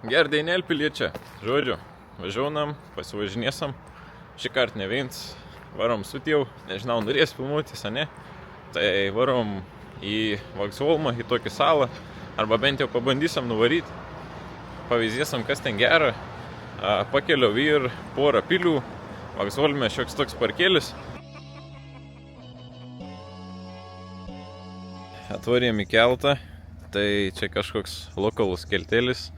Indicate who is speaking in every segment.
Speaker 1: Gerdainėl piliečia. Žodžiu, važiaunam, pasivažinėsam. Šį kartą ne viens. Varom su tėvu. Nežinau, norės filmuotis, ne? Tai varom į Vaksholmą, į tokį salą. Arba bent jau pabandysim nuvaryti. Pavyzdėsim, kas ten gera. Pakeliau ir porą pilių. Vaksholme šioks toks parkelis. Atvarėm į keltą. Tai čia kažkoks lokalus keltelis,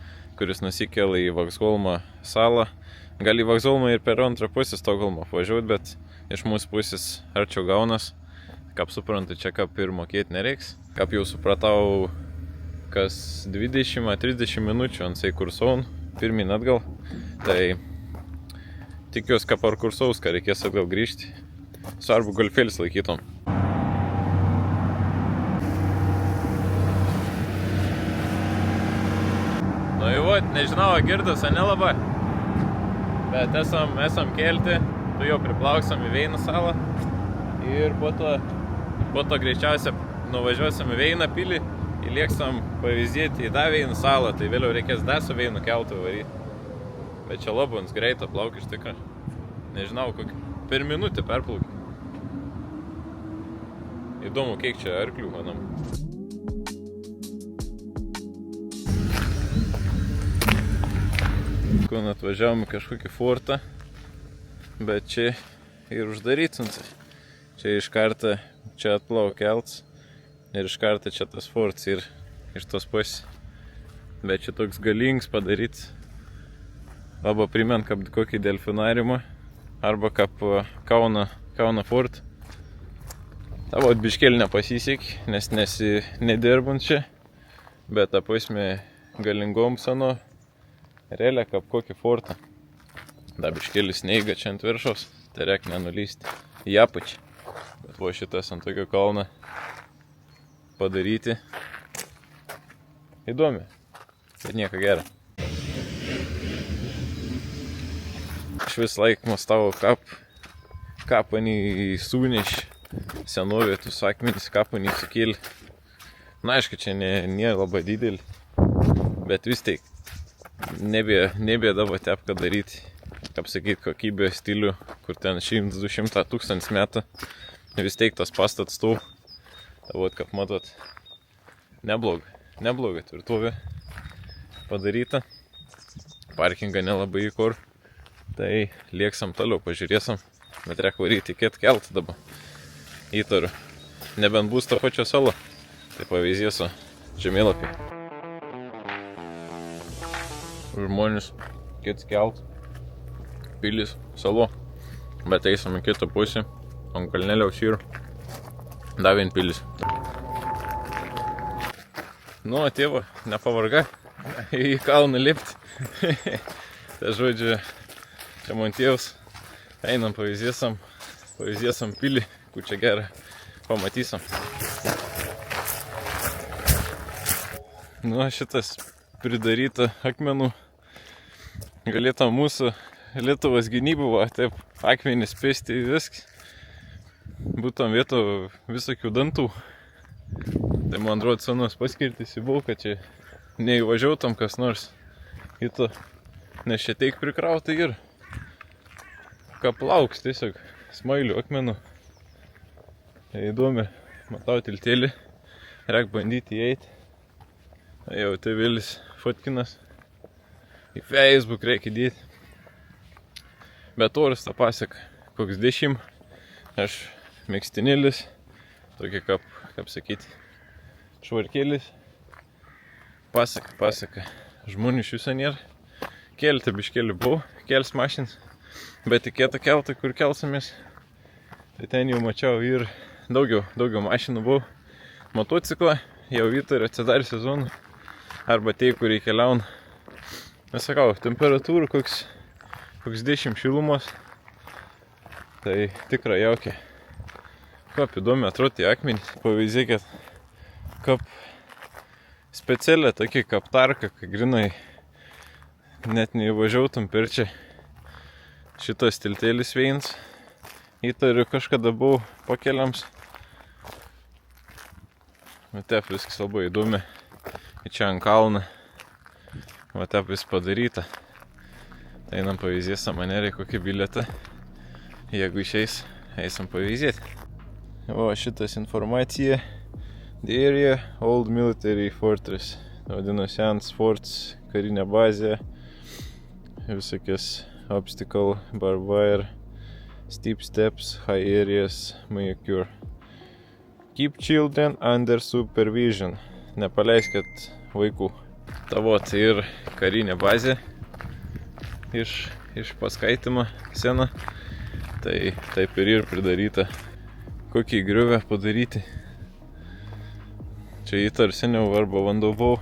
Speaker 1: kuris nusikėlė į Vaksholmą salą. Gal į Vaksholmą ir per antrą pusę Stokholmo važiuoti, bet iš mūsų pusės arčiau gaunas. Kaip suprantu, čia kaip ir mokėti nereiks. Kaip jau supratau, kas 20-30 minučių ant kursaun, pirmin atgal. Tai tikiuosi, kad par kursaus, kad reikės atgal grįžti. Svarbu golfėlis laikytom. Nu jau, nežinau, girdas, ne labai. Bet esam kelti, tu jau priplauksim į Veino salą. Ir po to greičiausia nuvažiuosim į Veino pilį. Įlėksim pavyzdėti į tą Veino salą, tai vėliau reikės dar su Veino keltu varyti. Bet čia labons greito plauk iš tikrųjų. Nežinau, per minutę perplaukį. Įdomu, kiek čia arklių manam. Kun atvažiavom kažkokį fortą, bet čia ir uždarytas. Čia iš karto čia atplauk keltas ir iš karto čia tas fortas ir iš tos pusės. Bet čia toks galingas padarytas. Arba primint kaip kokį delfinariumą, arba kaip Kauno fort. Tavo biškėlį nepasisekė, nes nedirbant čia, bet apasme galingom sano. Realiai kaip kokį fortą. Dar biškėlis neiga čia ant viršaus, tai reik nenulysti į apačią. Bet buvo šitas ant tokio kalno padaryti. Įdomi, bet nieko gero. Aš vis laik mąstau kapanį sūneš senovietus akmenys kapanį sukėlė. Na, aišku, čia nėra labai didelį, bet vis tiek. Nebėdavo tepką daryti, kaip sakyt, kokybė stilių, kur ten 100-200 tūkstantis metų. Vis tiek tas pastatas tų. Tavot, kaip matot, nebloga tvirtovė padaryta. Parkingą nelabai į kur. Tai lėksam toliau, pažiūrėsim. Bet reikia varyti į keltą dabar. Įtariu. Nebent bus to pačio salo. Tai pavyzdėsiu žemėlapį. Žmonės, kits kelt, pilis, salo, bet eisim į kitą pusę, ant kalneliaus ir davin pilis. Nu, tėva, nepavarga į kalną lipti. Tai žodžiu, čia man tėvas, einam pavyzdėsam pilį, kur čia gerą pamatysim. Nu, šitas pridaryta akmenų. Galėtų mūsų Lietuvos gynybų, taip, akmenys pėsti viskas. Būtum vieto visokių dantų. Tai man atrodo, senos paskirtis buvo, kad čia neįvažiautam kas nors į to. Nes čia teik prikrauta ir kaplauks tiesiog smailių akmenų. Įdomi, matau tiltėlį, reik bandyti įeiti. Jau tai vėlis fotkinas. Į Facebook reikia dėti. Bet oras tą pasieką. Koks 10. Aš mėgstinėlis. Tokia kaip sakyti, švarkėlis. Paseka. Žmonių iš viso nėra. Keletą biškėlių buvo. Kels mašins. Bet į kietą keltą, kur kelsamės. Tai ten jau mačiau ir daugiau mašinų buvo. Motociklą. Jau vytar atsidarė sezonų. Arba tai, kur keliauna. Nesakau, temperatūra koks 10 šilumos. Tai tikrai jaukia. Kaip įdomi atrodo tie akmenys. Pavyzdėkit, kaip specialią tokį kaip tarką, kai grinai net neįvažiautum per čia. Šitas tiltėlis Veins. Įtariu, kažkada buvau pakeliams. Bet taip viskas labai įdomi. Čia ant kalną. Va taip vis padaryta. Tai einam pavyzdės Samaneriai kokį bilietą. Jeigu išeis, eisim pavyzdėti. O šitas informacija. The area, Old Military Fortress. Vadinasi Ant Forts, karinė bazė. Visokias obstacle, barbed wire, steep steps, high areas may occur. Keep children under supervision. Nepaleiskit vaikų. Tavot ir karinė bazė iš paskaitimo sena. Tai taip ir pridaryta. Kokį griuvę padaryti. Čia įtar seniau arba vanduo buvo.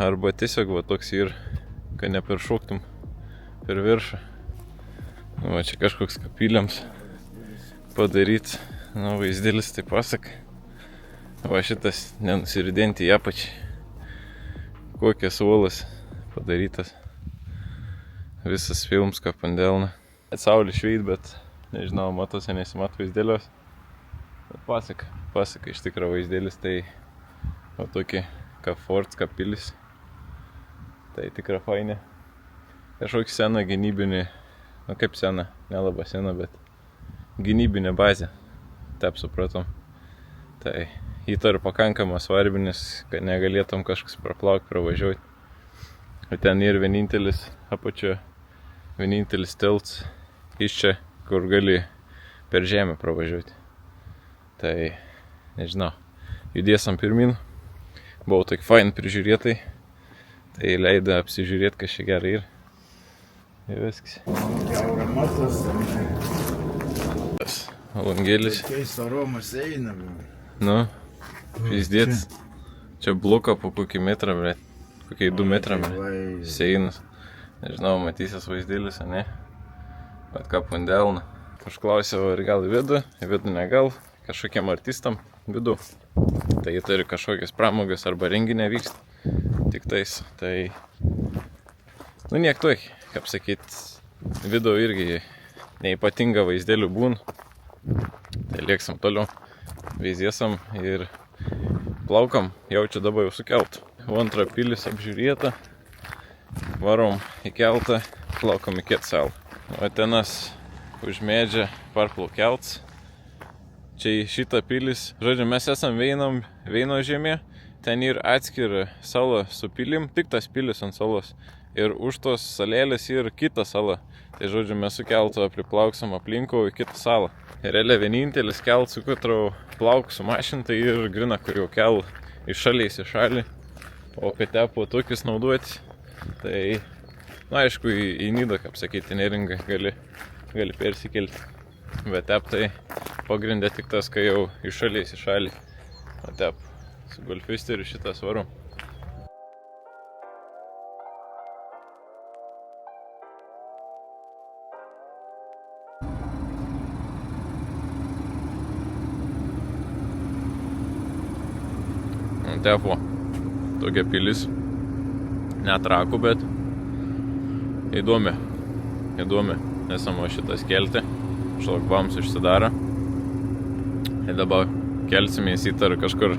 Speaker 1: Arba tiesiog va toks ir, kad neperšoktum per viršą. Va čia kažkoks kapiliams padaryt. Nu, vaizdelis tai pasak. Va šitas nenusiridenti į apačią. Kokias uolas padarytas. Visas films kaip ant delno. Saulė šveit, bet nežinau, matosi, nesimato vaizdelės. Bet pasaka iš tikro vaizdelis, tai va tokį kaip forts, kaip pilis. Tai tikra fainė. Kažkokį seną gynybinį, nu kaip sena, nelaba sena, bet gynybinė bazė. Taip supratom. Tai įtariu pakankamas svarbinis, kad negalėtum kažkas praplaukti, pravažiuoti. O ten ir vienintelis apačio, vienintelis tilts iš čia, kur gali per žemę pravažiuoti. Tai, nežinau, judėsam pirmin. Buvau taip fain prižiūrėtai. Tai leido apsižiūrėti, kas čia gerai ir. Ir viskas. Langėlis.
Speaker 2: Keista Romas eina.
Speaker 1: Nu, pizdėts. Čia bloka po kokį metrą, bet kokiai 2 metrą, bet seinas. Nežinau, matysis vaizdelis, ne? Bet ką pandelna. Užklausiau, ar gal į vidų negal, kažkokiem artistam vidų. Tai jie turi kažkokias pramogas arba renginę vyksta. Tik tais, tai... Nu, niek tuoj, kaip sakyt, vidų irgi neipatinga vaizdelių būn. Tai lieksim toliau. Veizėsam ir plaukam, jau čia dabar jau sukelt. Antra pilis apžiūrėta. Varom į keltą, plaukam į Ketsalą. O tenas už medžią parplauk kelts. Čia šitą pilis, žodžiu, mes esam Veino žemė. Ten ir atskira sala su pilim, tik tas pilis ant salos. Ir už tos salėlės ir kita sala. Tai žodžiu, mes su keltu priplauksim aplinkų į kitą salą. Ir realiai vienintelis kelt, su kuo plauk su mašintai ir grina, kur jau kel iš šaliais į šalį. O kad tepo tokius naudoti, tai, na aišku, į Nidą, kaip sakyti, neringą gali persikelti. Bet tep tai pagrindė tik tas, kai jau iš šaliais į šalį. O tep su golfisteriu šitą svaru. Tepo tokia pilis, netrakų, bet įdomi, nesamo šitas kelti, šlagvams užsidaro. Ir dabar kelsimės įtar kažkur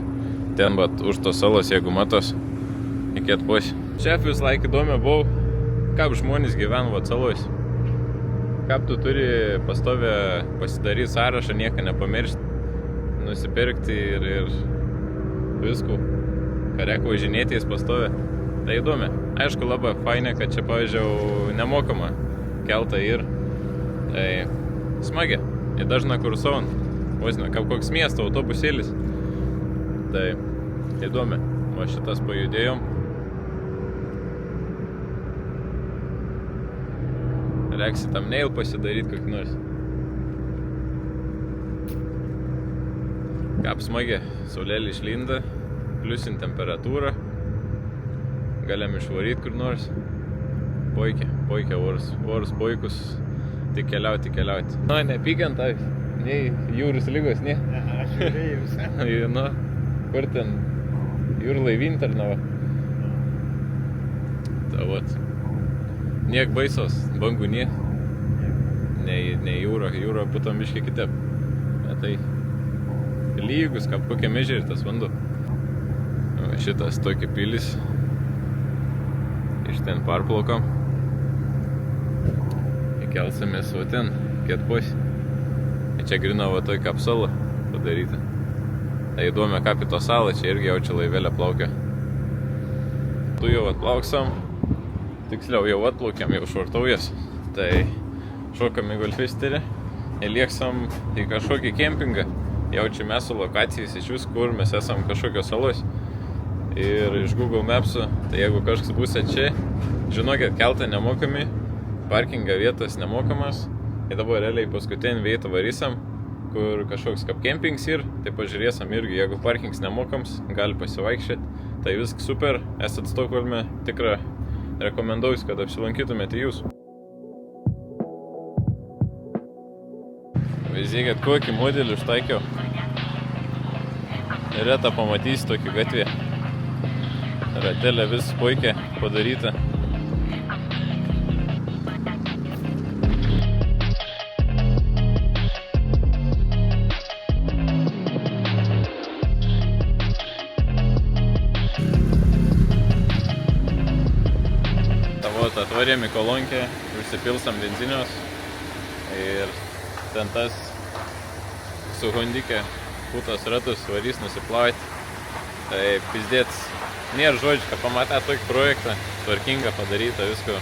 Speaker 1: ten, bet už tos salos, jeigu matos, iki atpuosi. Čia vis laik įdomi buvau, kaip žmonės gyvena salos. Kaip tu turi pastovę pasidaryti sąrašą, nieką nepamiršti, nusipirkti ir viskų, ką reikia važinėtis pastovę. Tai įdomi. Aišku, labai fainė, kad čia, pavyzdžiui, nemokama keltą ir. Tai smagi. Ir dažna kursuojant. Vosime, kaip koks miesto autobusėlis. Tai įdomi. O šitas pajudėjom. Reiksi tam nail pasidaryti kokį nors. Kaip smagi. Saulėlį išlinda. Pliusin temperatūra. Galim išvaryti kur nors. Poikia oras puikus. Tik keliauti. Nu, nepykiant tavęs. Nei jūros lygos, ne?
Speaker 2: Aš žiūrėjau.
Speaker 1: Nu, kur ten jūrų laivinti ar nava. Ta vat. Niek baisos, bangų nie. Ne jūra putam biškiai kitaip. Bet tai lygus, kaip kokia mežė ir tas vanduo. Šitas tokia pilis. ten parplaukom. Įkelsimės va ten, ketpos. Čia grina va toj kapsulą padaryta. Tai įdomia Kapito salą, čia irgi jau čia laivėlė plaukia. Tu jau atplauksam, tiksliau jau atplaukiam, jau švartaujas. Tai šokam į golfisterį, įlieksam į kažkokį kempingą. Jau čia mes su lokacijais iš vis, kur mes esam kažkokios salos. Ir iš Google Maps'ų, tai jeigu kažkas būsite čia, žinokit, keltą nemokami, parkinga vietas nemokamas. Ir dabar realiai paskutinį vietą varysim, kur kažkoks kaip kempings ir, tai pažiūrėsim irgi, jeigu parkings nemokams, gali pasivaikščioti. Tai viskas super, esat Stokholme, tikrai rekomenduoju, kad apsilankytumėte jūs. Žiūrėkit, kokį modelį užtaikiau. Reta pamatysi tokį gatvį. Ratelė vis puikiai padaryta. Atvarėm į kolonkę, užsipilsam benzinios ir ten tas su Hondike putas ratus varys nusiplauti. Tai pizdėts, nėra žodžių, kad pamatė tokį projektą, tvarkinga padaryta, visko.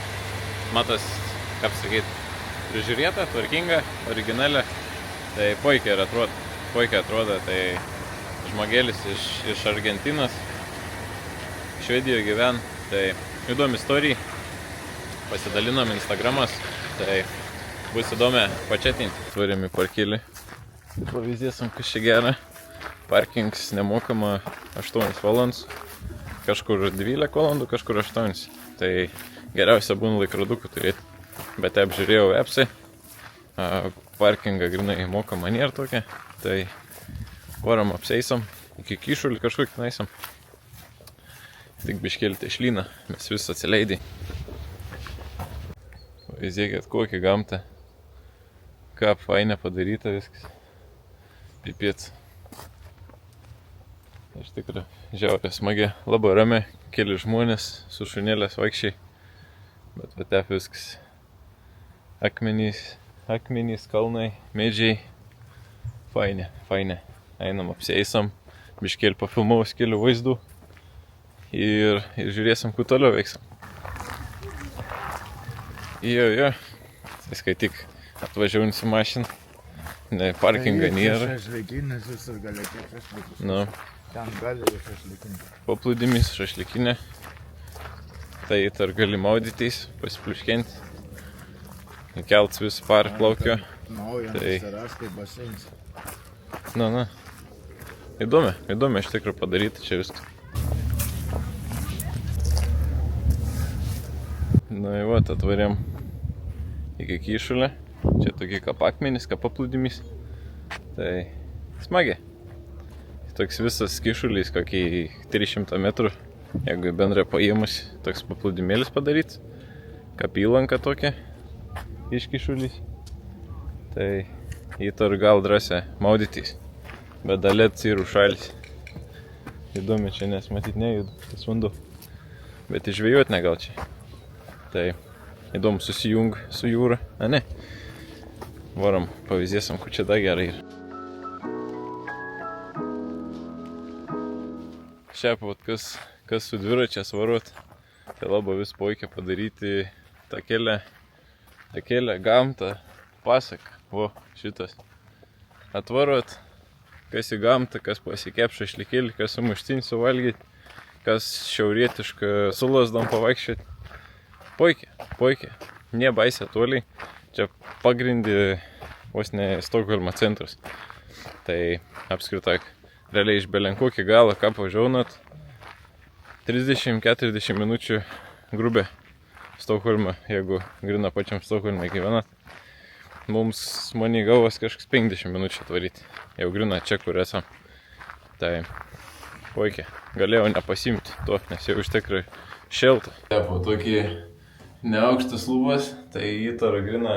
Speaker 1: Matas, kaip sakyt, prižiūrėta, tvarkinga, originalė. Tai puikiai atrodo, tai žmogelis iš Argentinos, Švedijoje gyven, tai įdomi istorija. Pasidalinom Instagramas, tai bus įdomi pačiatinti. Tvarėm į parkėlį. Pavyzdėsim, kas čia gera. Parkings nemokama 8 valandas. Kažkur 12 valandų, kažkur 8. Tai geriausia būna laikrodukų turėti. Bet apžiūrėjau appsai. Parkingą grinai mokama nėra tokia. Tai varom apseisom. Iki Kyšulį kažkokį naisam. Tik biškėlį išlyna. Mes vis atsileidai. Žiūrėkit, kokį gamtą. Ką fainė padaryta viskas. Pipėts. Iš tikrųjų, žiaurė smagi. Labai rami, keli žmonės su šunėlės vaikščiai. Bet vatep viskas. Akmenys, kalnai, medžiai. Fainė. Einam apsieisam. Biškėlį pafilmaus kelių vaizdų. Ir žiūrėsim, kur toliau veiksim. Jo. Tai skaityk, atvažiuojant su mašiną. Ne, parkinga nėra.
Speaker 2: Šašlykinis visas galėtų šašlykinis.
Speaker 1: Nu.
Speaker 2: Ten gali šašlykinis.
Speaker 1: Paplūdimis šašlykinė. Tai tar gali maudytis, pasipliuškenti. Kelts vis parplaukio.
Speaker 2: Naujas atsiras kaip baseinis.
Speaker 1: Na. Įdomi iš tikrųjų padaryti čia viską. Na ir vat, atvarėm iki Kyšulę. Čia tokie kaip akmenys, kaip paplūdimis. Tai smagiai. Toks visas Kyšulys, kokį 300 metrų. Jeigu bendrai paėmus, toks paplūdimėlis padaryts. Kaip įlanka tokia iš Kyšulys. Tai įtar gal drąsiai maudytis. Bet dalėt ir užšalis. Įdomi čia, nes matyt nejuda, tas vanduo. Bet išvėjuot ne gal čia. Tai įdomu susijung su jūra, ne? Varom, pavyzdėsim, kur čia dar gerai yra. Šiaip, kas su dviračiais varot, tai labai vis puikiai padaryti tą kelią, gamtą, pasaką. Vo, šitas. Atvarot, kas į gamtą, kas pasikep šašlykėlį, kas sumuštinį suvalgyti, kas šiaurietišką sulasdom pavaikščioti. Puikiai. Ne baisė toliai. Čia pagrindį vos ne Stokholmo centras. Tai apskritai, realiai iš Belenkokį galą, ką pažiaunat, 30-40 minučių grubė Stokholme, jeigu grina pačiam Stokholme gyvenat. Mums mani gavos kažkas 50 minučių atvaryti. Jau grina čia, kur esam. Tai puikiai. Galėjau nepasimti to, nes jau iš tikrųjų šilta. Po tokį neaukštas lubas, tai įtara grina,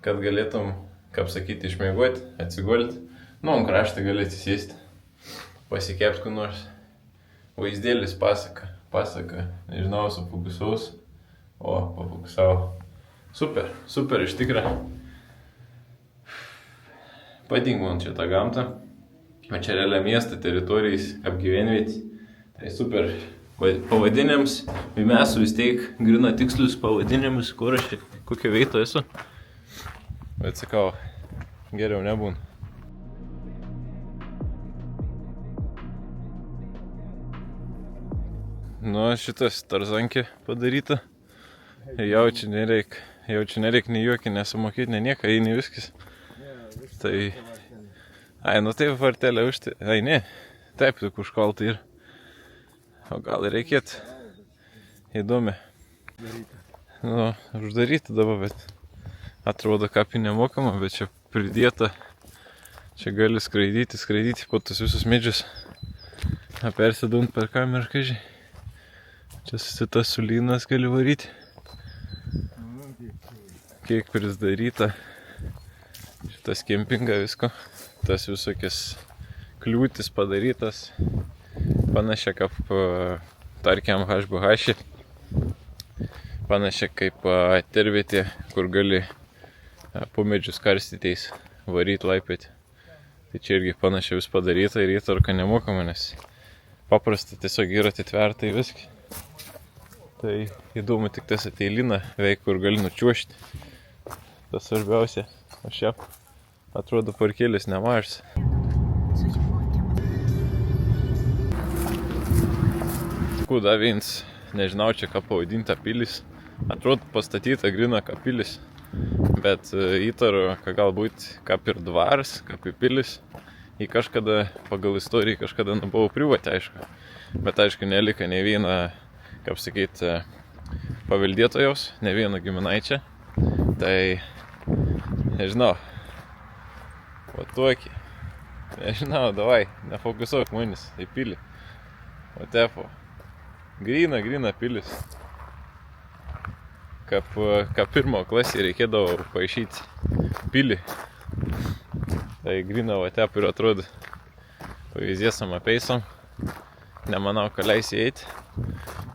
Speaker 1: kad galėtum, kaip sakyti, išmiegoti, atsigulti. Nu, ant kraštą gali atsisėsti, pasikepti kur nors. Vaizdėlis pasaka, nežinau, sufokusaus. O, pafokusavo. Super, super iš tikrųjų. Patinka man čia tą gamtą. O čia realiai miesto teritorijais apgyvenvietį. Tai super pavadinimus. Mes vis tiek grina tikslius pavadinimus, kur aš kokio veito esu. Bet sakau, geriau nebūna. Nu, šitas tarzankė padaryta. Jaučiu nereik nei juokį, nesumokyti, nei nieką, eini viskas. Tai... Ai, nu taip vartelė užti... Ai, ne. Taip, tik užkaltai ir... O gal reikėtų... Įdomi. Nu, uždaryti dabar, bet... Atrodo, kapį nemokama, bet čia pridėta. Čia gali skraidyti po tos visus medžius. Persidant per kamerą, kažkai. Čia tas sulynas gali varyti. Kiek prisdaryta. Šitas kempinga visko. Tas visokias kliūtis padarytas. Panašia kaip, tarkiam, HBH. Panašia kaip tervietė, kur gali po medžius karstyteis varyti laipėti. Tai čia irgi panašia vis padaryta ir įtarka nemokama, nes paprasta tiesiog yra atitverta į viską. Tai įdomu tik tas ateilina, veik kur gali nučiuošti. Tas svarbiausia. O šiaip atrodo parkėlis nemažas. Kuda viens, nežinau čia ką pavadinta pilis. Atrodo pastatyta grina kaip pilis. Bet įtaru, kad galbūt kaip ir dvaras, kaip ir pilis. Į kažkada, pagal istoriją, kažkada buvo privatė, aišku. Bet aišku, nelika ne viena, kaip sakyti, paveldėtojos, ne vieno giminaičio. Tai, nežinau, o tokį. Nežinau, davai, nefokusuok manis į pilį. O tepo, grina pilis. Kaip pirmo klasį reikėdavo paaišyti pilį. Tai grina va tep ir atrodo. Pavyzdėsam apeisom. Nemanau, kad leisi eiti.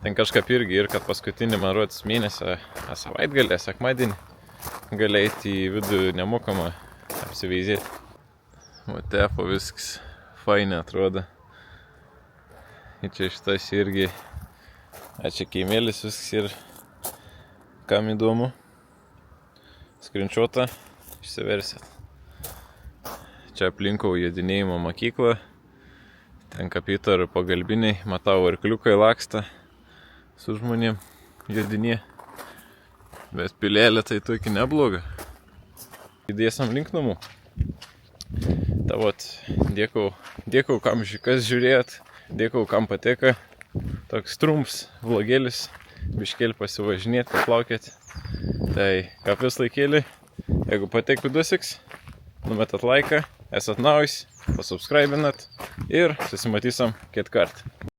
Speaker 1: Ten kažkaip irgi ir kad paskutinį man rodos mėnesio savaitgalį, sekmadienį gali eiti į vidų nemokamą apsiveizėti. Va tepo viskas fainai atrodo. Ir čia šitas irgi čia kaimėlis viskas ir kam įdomu. Skrinčiuotą išsiversit. Čia aplinkau jodinėjimo mokyklą. Ten kapitar pagalbiniai, matau arkliukai laksta su žmonėm jodinė. Bet pilėlė tai tokį neblogą. Įdėsam link namų. Ta vat, dėkau kam kas žiūrėjot, dėkau kam pateka. Toks trumps vlogėlis, biškėlį pasivažinėti, paplaukėti. Tai kaip vis laikėlį, jeigu pateikų duosiks, numetat laiką, esat naujus, pasubscribinat ir susimatysim kitą kartą.